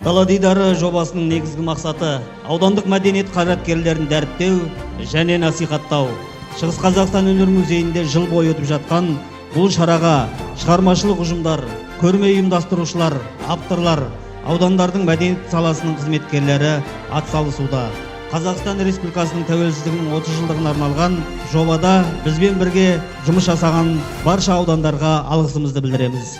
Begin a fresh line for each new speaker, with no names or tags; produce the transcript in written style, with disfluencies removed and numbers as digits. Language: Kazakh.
Дала дидары жобасының негізгі мақсаты аудандық мәдениет қайраткерлерін дәріптеу және насихаттау. Шығыс Қазақстан өнер музейінде жыл бойы өтіп жатқан бұл шараға шығармашылық ұжымдар, көрме ұйымдастырушылар, авторлар, аудандардың мәдениет саласының қызметкерлері атсалысуда. Қазақстан Республикасының тәуелсіздігінің 30 жылдығына арналған жобада бізбен бірге жұмыс жасаған барша аудандарға алғысымызды білдіреміз.